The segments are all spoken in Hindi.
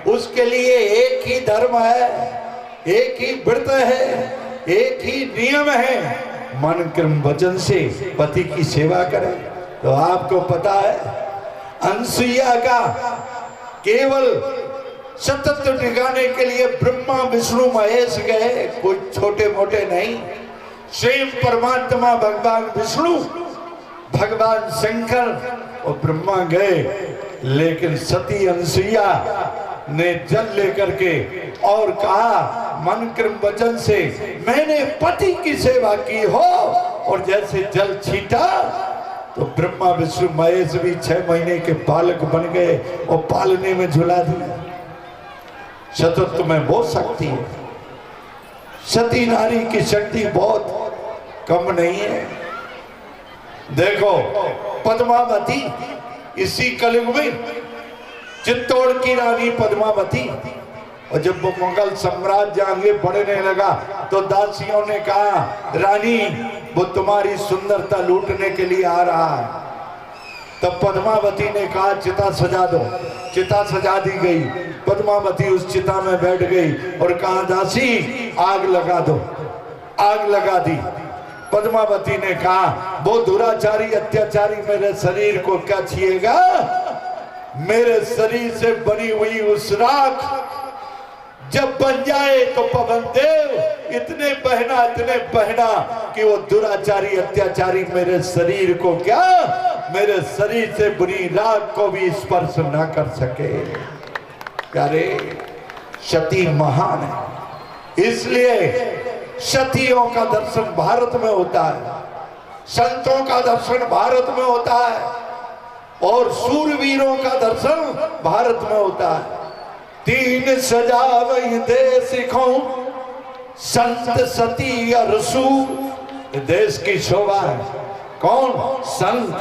उसके लिए एक ही धर्म है, एक ही व्रत है, एक ही नियम है, मन कर्म वचन से पति की सेवा करें। तो आपको पता है अनसुईया का केवल सतत निगाने के लिए ब्रह्मा विष्णु महेश गए, कोई छोटे मोटे नहीं। स्वयं परमात्मा भगवान विष्णु, भगवान शंकर और ब्रह्मा गए, लेकिन सती अनसुईया ने जल लेकर के और कहा मन कर्म वचन से मैंने पति की सेवा की हो, और जैसे जल छीटा तो ब्रह्मा विष्णु महेश भी 6 महीने के बालक बन गए और पालने में झुला दिया। सतत्व में बहुत शक्ति है, सती नारी की शक्ति बहुत कम नहीं है। देखो पद्मावती, इसी कलयुग में चित्तौड़ की रानी पद्मावती, और जब वो मुगल साम्राज्य आगे बढ़ने लगा तो दासियों ने कहा रानी वो तुम्हारी सुंदरता लूटने के लिए आ रहा है। तब पद्मावती ने कहा चिता सजा दो। चिता सजा दी गई, पद्मावती उस चिता में बैठ गई और कहा दासी आग लगा दो। आग लगा दी। पद्मावती ने कहा वो दुराचारी अत्याचारी मेरे शरीर को क्या छीएगा, मेरे शरीर से बनी हुई उस राख जब बन जाए तो पवन देव इतने बहना कि वो दुराचारी अत्याचारी मेरे शरीर को क्या, मेरे शरीर से बुरी राख को भी स्पर्श न कर सके। प्यारे सती महान है, इसलिए सतियों का दर्शन भारत में होता है, संतों का दर्शन भारत में होता है और सूरवीरों का दर्शन भारत में होता है। तीन सजावई देश को संत सती और सूर, देश की शोभा है। कौन? संत।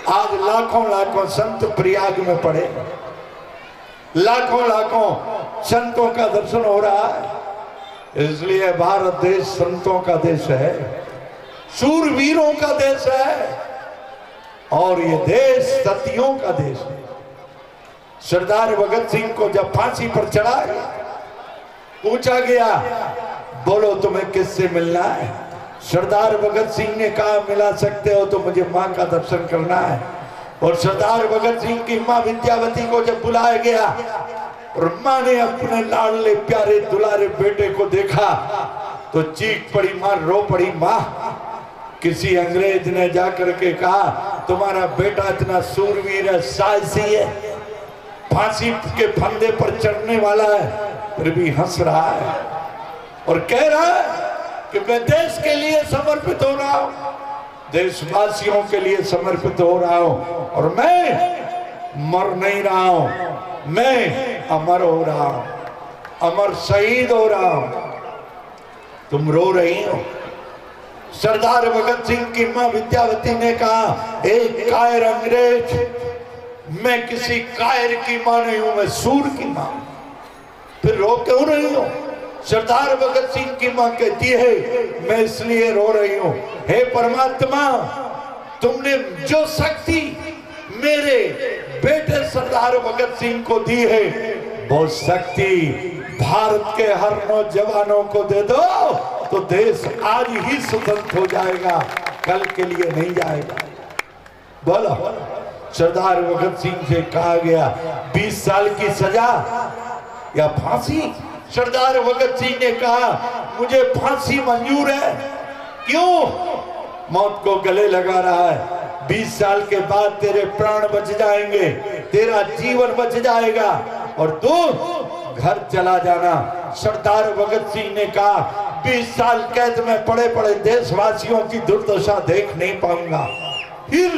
आज लाखों संत प्रयाग में पड़े, लाखों संतों का दर्शन हो रहा है। इसलिए भारत देश संतों का देश है, शूरवीरों का देश है और ये देश सतियों का देश है। सरदार भगत सिंह को जब फांसी पर चढ़ाया, पूछा गया बोलो तुम्हें किससे मिलना है? सरदार भगत सिंह ने कहा मिला सकते हो तो मुझे मां का दर्शन करना है। और सरदार भगत सिंह की मां विद्यावती को जब बुलाया गया और मां ने अपने लाडले प्यारे दुलारे बेटे को देखा तो चीख पड़ी मां, रो पड़ी मां। किसी अंग्रेज ने जाकर के कहा तुम्हारा बेटा इतना सूरवीर है, साहसी है, फांसी के फंदे पर चढ़ने वाला है, फिर भी हंस रहा है और कह रहा है कि मैं देश के लिए समर्पित हो रहा हूं, देशवासियों के लिए समर्पित हो रहा हूं और मैं मर नहीं रहा हूं, मैं अमर हो रहा हूं, अमर शहीद हो रहा हूं। तुम रो रही हो? सरदार भगत सिंह की मां विद्यावती ने कहा एक कायर अंग्रेज, मैं किसी कायर की मां नहीं हूं, मैं सूर की मां। फिर रो क्यों रही हो? सरदार भगत सिंह की मां कहती है मैं इसलिए रो रही हूं, हे परमात्मा तुमने जो शक्ति मेरे बेटे सरदार भगत सिंह को दी है वो शक्ति भारत के हर नौजवानों को दे दो तो देश आज ही स्वतंत्र हो जाएगा, कल के लिए नहीं जाएगा। बोलो। सरदार भगत सिंह से कहा गया 20 साल की सजा या फांसी? सरदार भगत सिंह ने कहा मुझे फांसी मंजूर है। क्यों? मौत को गले लगा रहा है, 20 साल के बाद तेरे प्राण बच जाएंगे, तेरा जीवन बच जाएगा और तू घर चला जाना। सरदार भगत सिंह ने कहा 20 साल कैद में पड़े पड़े देशवासियों की दुर्दशा देख नहीं पाऊंगा, फिर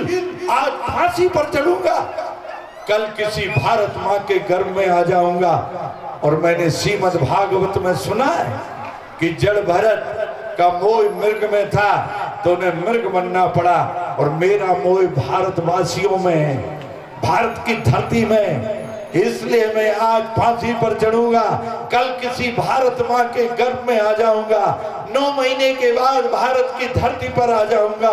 आज फांसी पर चढ़ूंगा, कल किसी भारत मां के गर्भ में आ जाऊंगा। और मैंने श्रीमद् भागवत में सुना है कि जड़ भरत का मोह मृग में था तो उन्हें मृग बनना पड़ा और मेरा मोह भारतवासियों में है, भारत की धरती में, इसलिए मैं आज फांसी पर चढ़ूंगा, कल किसी भारत माँ के गर्भ में आ जाऊंगा, 9 महीने के बाद भारत की धरती पर आ जाऊंगा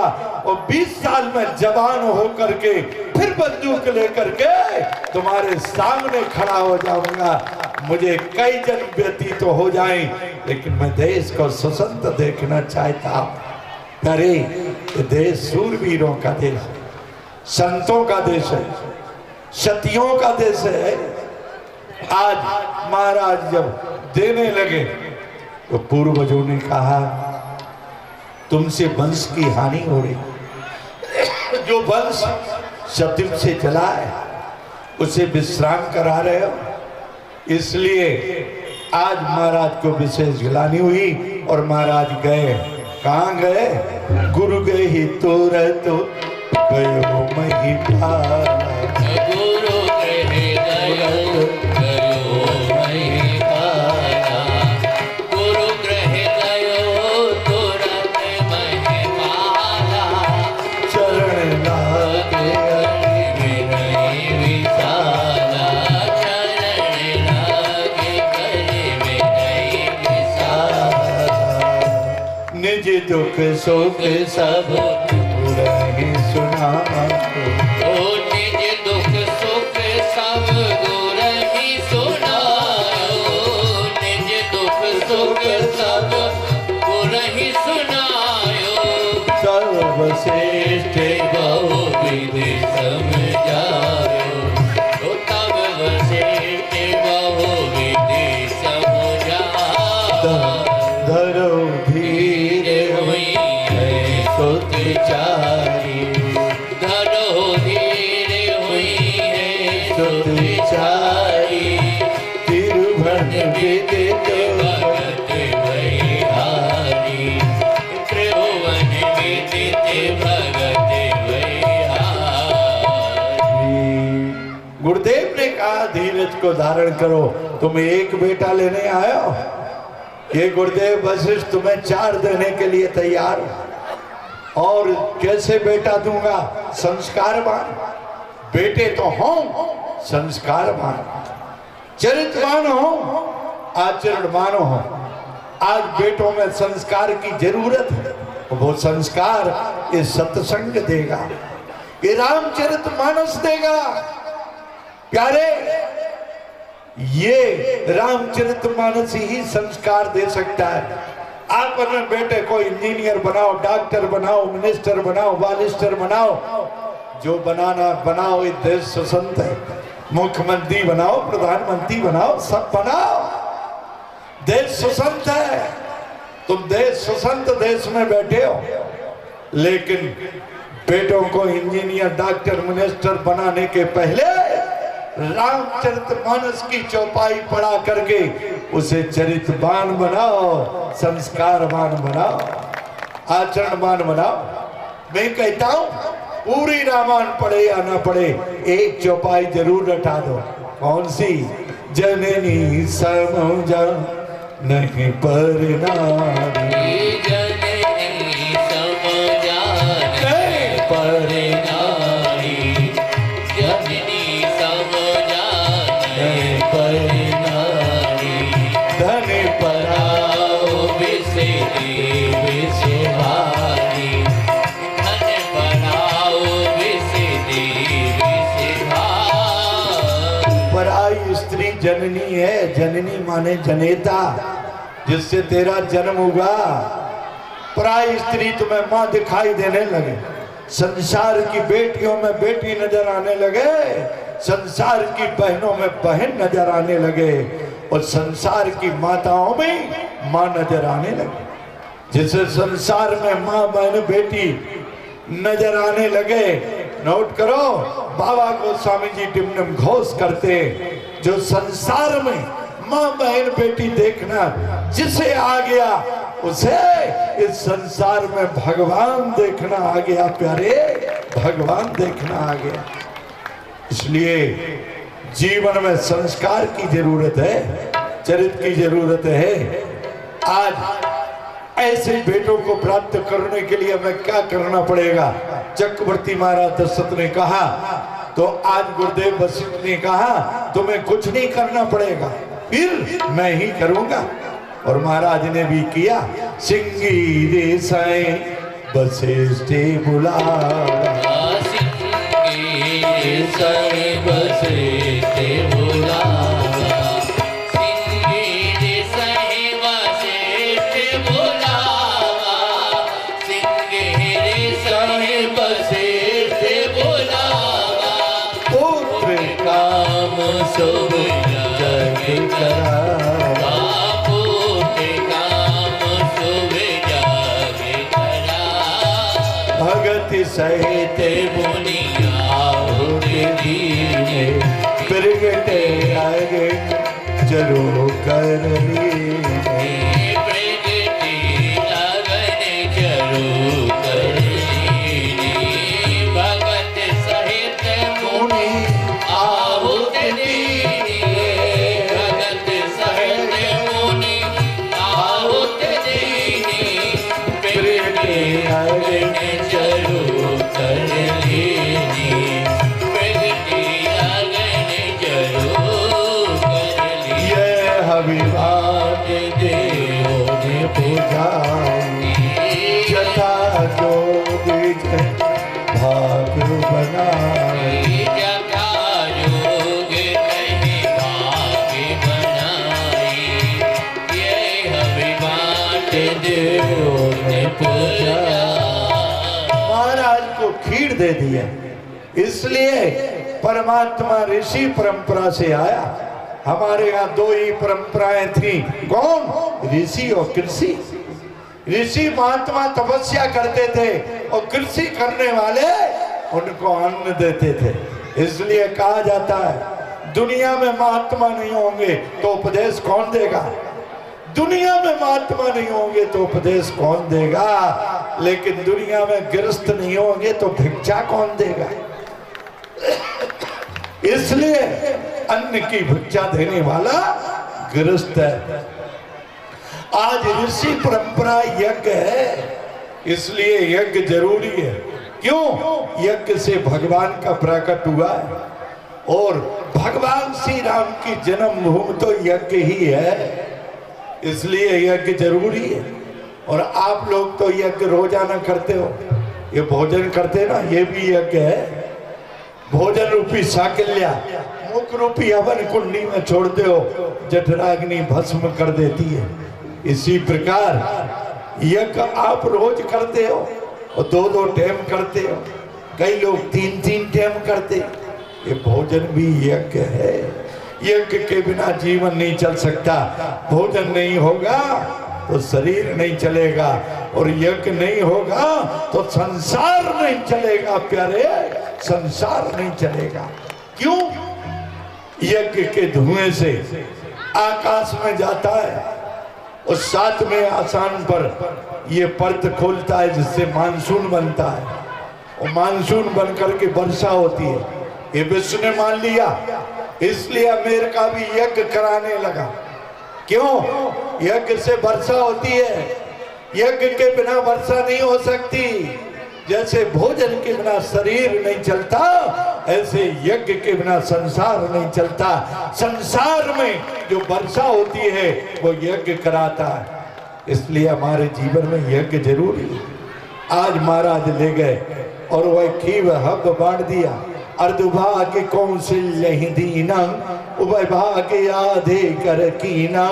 और 20 साल में जवान होकर के फिर बंदूक लेकर के तुम्हारे सामने खड़ा हो जाऊंगा। मुझे कई जन्म व्यतीत तो हो जाएं, लेकिन मैं देश को स्वतंत्र देखना चाहता हूं। अरे ये देश सूरवीरों का देश है, संतों का देश है, सतियों का देश है। आज महाराज जब देने लगे तो पूर्वजों ने कहा तुमसे वंश की हानि हो रही, जो वंश सतयुग से चला है उसे विश्राम करा रहे हो, इसलिए आज महाराज को विशेष गिलानी हुई और महाराज गए। कहाँ गए? गुरु गए ही तुरंत गयो महिपाला, गुरु गयो महिपाला, गुरु ग्रह गयो तुरंत महिपाला, चरण लागे विनय विशाला, चरण लागे करे विनय विशाला, निज दुख सुख सब गुरहि सुनाओ, ओ निज दुख सुख सब गुरहि सुनायो, निज दुख सुख सब गुरहि सुनायो, सर्वश्रेष्ठ बहु विधि समझायो, ओ तब वशिष्ठ बहु विधि समझायो, धरो धीर हुई है सुतचारी, धरो धीर हुई है सुतचारी, तिरुभन विदित भगत वैहारी, त्रिभुवन विदित भगत वैहारी। गुरुदेव ने कहा धीरज को धारण करो, तुम एक बेटा लेने आए हो, ये गुरुदेव वशिष्ठ तुम्हें 4 देने के लिए तैयार हो। और कैसे बेटा दूंगा? संस्कारवान बेटे तो हों, संस्कारवान चरित्रवान हो, आचरणवान हो। आज बेटों में संस्कार की जरूरत है, वो संस्कार ये सत्संग देगा, ये रामचरितमानस देगा। प्यारे, ये रामचरितमानस ही संस्कार दे सकता है। आप अपने बेटे को इंजीनियर बनाओ, डॉक्टर बनाओ, मिनिस्टर बनाओ, बालिस्टर बनाओ, जो बनाना बनाओ। ये देश स्वतंत्र है, मुख्यमंत्री बनाओ, प्रधानमंत्री बनाओ, सब बनाओ। देश स्वतंत्र है, तुम देश स्वतंत्र देश में बैठे हो, लेकिन बेटों को इंजीनियर, डॉक्टर, मिनिस्टर बनाने के पहले रामचरितमानस की चौपाई पढ़ा करके उसे चरित्रवान बनाओ, संस्कारवान बनाओ, आचरणवान बनाओ। मैं कहता हूं पूरी रामायण पढ़े या ना पढ़े, एक चौपाई जरूर रटा दो। कौन सी? जननी समझा नहीं पर नारी, जननी समझा नहीं पर नारी, जननी समझा नहीं पर नारी, धन पराओ विसे देव सिहारी, धन पराओ विसे देव सिहारी। पराई स्त्री जननी है, जननी माने जनेता, जिससे तेरा जन्म हुआ। पराई स्त्री तुम्हें मां दिखाई देने लगे, संसार की बेटियों में बेटी नजर आने लगे, संसार की बहनों में बहन नजर आने लगे, और संसार की माताओं में मां नजर आने लगे। जिसे संसार में मां, बहन, बेटी नजर आने लगे, नोट करो, बाबा गोस्वामी जी टिमनम घोष करते, जो संसार में मां, बहन, बेटी देखना जिसे आ गया, उसे इस संसार में भगवान देखना आ गया। प्यारे, भगवान देखना आ गया। इसलिए जीवन में संस्कार की जरूरत है, चरित्र की जरूरत है। आज ऐसे बेटों को प्राप्त करने के लिए हमें क्या करना पड़ेगा? चक्रवर्ती महाराज दशरथ ने कहा, तो आज गुरुदेव वशिष्ठ ने कहा तुम्हें कुछ नहीं करना पड़ेगा, फिर मैं ही करूंगा। और महाराज ने भी किया। सिंगी रे साई वशिष्ठ बुलावा, सिंगी रे साई वशिष्ठ बुलावा, सिंगी रे साई वशिष्ठ बुलावा, सिंगी रे साई वशिष्ठ बुलावा। पुत्र काम शुभ जग करावा, पुत्र काम शुभ जग करा। भगत सहित मुनिया दीने प्रगटे आगे जरूर कर लीने। प्रगति लगन जरूर कर लीने। भगत सहित मुनि आहुत दीने, भगत सहित मुनि आहुत दीने। प्रगति लगन जरूर कर लीने, प्रगति लगन जरूर कर लीने। ये हविवाद देव ने पूजाई, जथा जोग भाग बनाई। जटा योग कहीं भाग्य बनाई, ये अभिमान देव ने पूजा। महाराज को खीर दे दिया, इसलिए परमात्मा ऋषि परंपरा से आया। हमारे यहाँ दो ही परंपराएं थी, कौन? ऋषि और कृषि। ऋषि महात्मा तपस्या करते थे और कृषि करने वाले उनको अन्न देते थे। इसलिए कहा जाता है दुनिया में महात्मा नहीं होंगे तो उपदेश कौन देगा? दुनिया में महात्मा नहीं होंगे तो उपदेश कौन देगा? लेकिन दुनिया में गृहस्थ नहीं होंगे तो भिक्षा कौन देगा? इसलिए अन्न की भिक्षा देने वाला गृहस्थ है। आज ऋषि परंपरा यज्ञ है, इसलिए यज्ञ जरूरी है। क्यों? यज्ञ से भगवान का प्रकट हुआ है और भगवान श्री राम की जन्मभूमि तो यज्ञ ही है, इसलिए यज्ञ जरूरी है। और आप लोग तो यज्ञ रोजाना करते हो, ये भोजन करते ना, ये भी यज्ञ है। भोजन रूपी साकिल्या मुख रूपी हवन कुंडी में छोड़ते हो, जठराग्नि भस्म कर देती है। इसी प्रकार यज्ञ आप रोज करते हो और दो दो टाइम करते हो, कई लोग तीन तीन टाइम करते। ये भोजन भी यज्ञ है। यज्ञ के बिना जीवन नहीं चल सकता। भोजन नहीं होगा तो शरीर नहीं चलेगा, और यज्ञ नहीं होगा तो संसार नहीं चलेगा प्यारे, संसार नहीं चलेगा। क्यों? यज्ञ के धुएं से आकाश में जाता है और 7वें आसमान पर ये परत खोलता है जिससे मानसून बनता है, और मानसून बन करके वर्षा होती है। ये विश्व ने मान लिया, इसलिए अमेरिका भी यज्ञ कराने लगा। क्यों? यज्ञ से वर्षा होती है। यज्ञ के बिना वर्षा नहीं हो सकती। जैसे भोजन के बिना शरीर नहीं चलता, ऐसे यज्ञ के बिना संसार नहीं चलता। संसार में जो वर्षा होती है वो यज्ञ कराता है, इसलिए हमारे जीवन में यज्ञ जरूरी है। आज महाराज ले गए और वह खीव हब बांट दिया। अर्धभाग्य कौशल्य ही दीना, उभय भाग्य आधे कर कीना।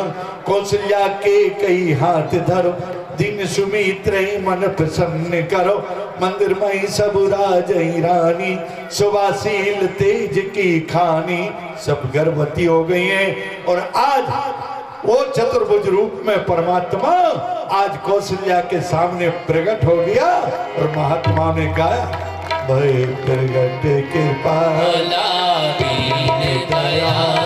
कौशल्या के कई हाथ धरो, दिन सुमित्र मन प्रसन्न करो। मंदिर में सब राज रानी, सुवासील तेज की खानी। सब गर्भवती हो गई हैं और आज वो चतुर्भुज रूप में परमात्मा आज कौशल्या के सामने प्रकट हो गया। और महात्मा ने कहा भय प्रगट कृपा दया